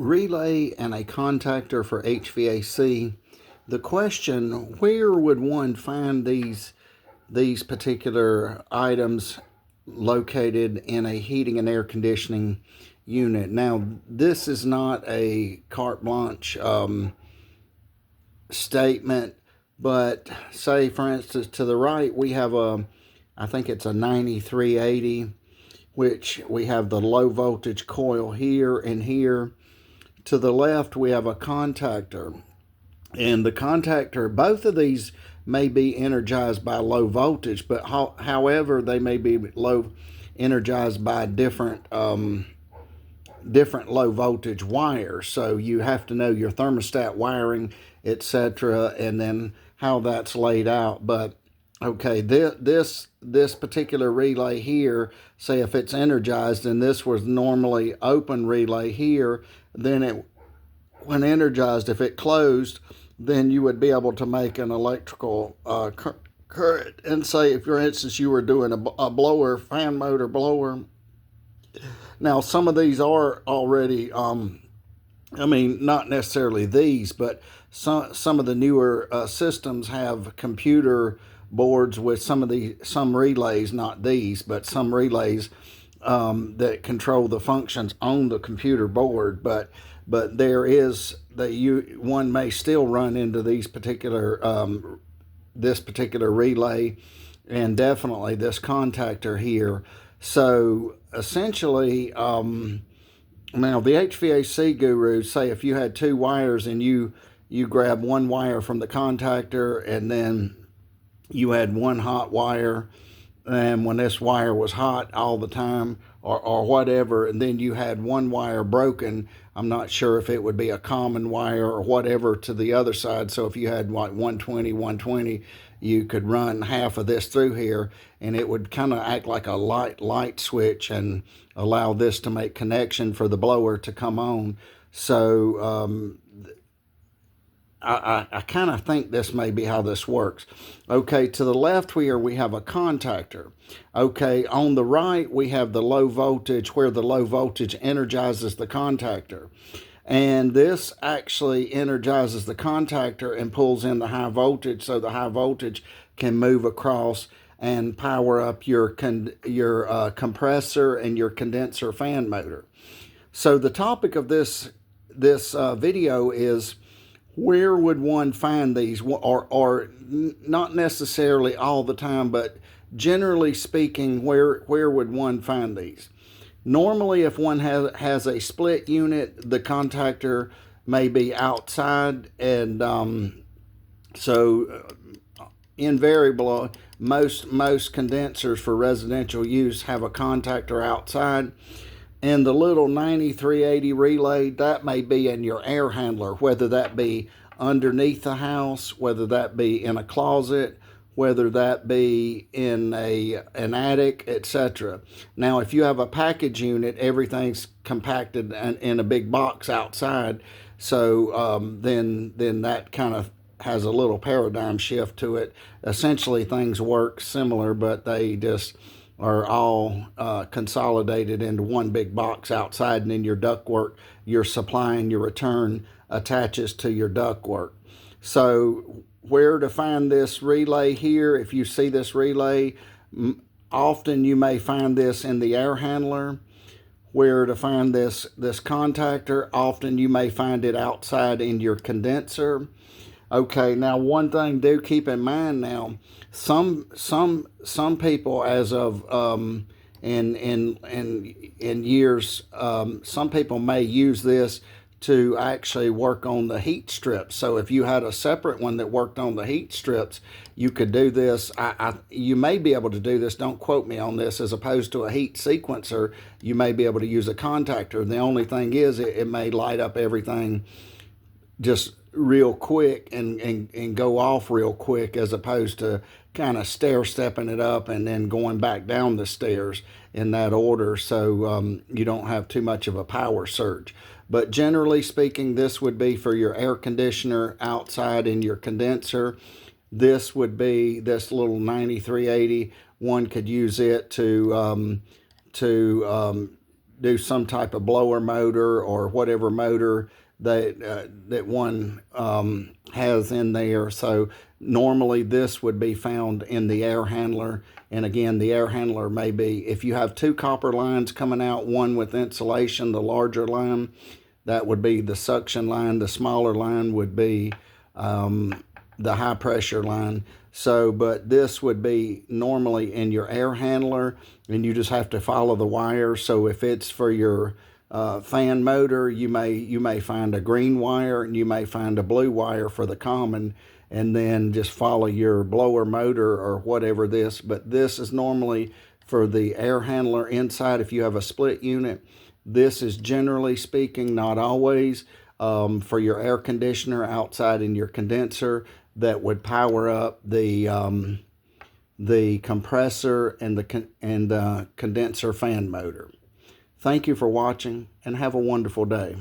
relay and a contactor for HVAC. The question, where would one find these particular items located in a heating and air conditioning unit? Now, this is not a carte blanche statement, but say, for instance, to the right, we have I think it's a 9380, which we have the low voltage coil here and here. To the left, we have a contactor. And the contactor, both of these may be energized by low voltage, but however, they may be energized by different low voltage wires. So you have to know your thermostat wiring, etc., and then how that's laid out. But okay, this particular relay here, say if it's energized and this was normally open relay here, then it, when energized, if it closed, then you would be able to make an electrical current. And say, if for instance you were doing a blower, fan motor blower. Now, some of these are already, not necessarily these, but some of the newer systems have computer boards with some relays, not these, but some relays that control the functions on the computer board. But there is one may still run into these this particular relay, and definitely this contactor here. So essentially, now the HVAC gurus say if you had two wires and you grab one wire from the contactor and then you had one hot wire, and when this wire was hot all the time or whatever, and then you had one wire broken, I'm not sure if it would be a common wire or whatever to the other side. So if you had like 120, you could run half of this through here and it would kind of act like a light switch and allow this to make connection for the blower to come on. So I kind of think this may be how this works. Okay, to the left here we have a contactor. Okay, on the right we have the low voltage, where the low voltage energizes the contactor. And this actually energizes the contactor and pulls in the high voltage, so the high voltage can move across and power up your compressor and your condenser fan motor. So the topic of this video is, where would one find these, or not necessarily all the time, but generally speaking, where would one find these? Normally, if one has a split unit, the contactor may be outside, and invariably, most condensers for residential use have a contactor outside. And the little 9380 relay, that may be in your air handler, whether that be underneath the house, whether that be in a closet, whether that be in an attic, etc. Now, if you have a package unit, everything's compacted in a big box outside. So then that kind of has a little paradigm shift to it. Essentially, things work similar, but they just are all consolidated into one big box outside, and then your ductwork, your supply and your return attaches to your ductwork. So where to find this relay here? If you see this relay, often you may find this in the air handler. Where to find this contactor? Often you may find it outside in your condenser. Okay, now one thing do keep in mind now, some people, as of in years, some people may use this to actually work on the heat strips. So if you had a separate one that worked on the heat strips, you could do this. You may be able to do this, don't quote me on this, as opposed to a heat sequencer, you may be able to use a contactor. The only thing is it may light up everything just real quick and go off real quick, as opposed to kind of stepping it up and then going back down the stairs in that order, so you don't have too much of a power surge. But generally speaking, this would be for your air conditioner outside in your condenser. This would be this little 9380. One could use it to do some type of blower motor or whatever motor that one has in there. So normally this would be found in the air handler. And again, the air handler may be, if you have two copper lines coming out, one with insulation, the larger line, that would be the suction line. The smaller line would be the high pressure line. So, but this would be normally in your air handler, and you just have to follow the wire. So if it's for your fan motor, you may find a green wire, and you may find a blue wire for the common, and then just follow your blower motor or whatever this. But this is normally for the air handler inside. If you have a split unit, this is generally speaking, not always, for your air conditioner outside in your condenser, that would power up the compressor and the condenser fan motor. Thank you for watching, and have a wonderful day.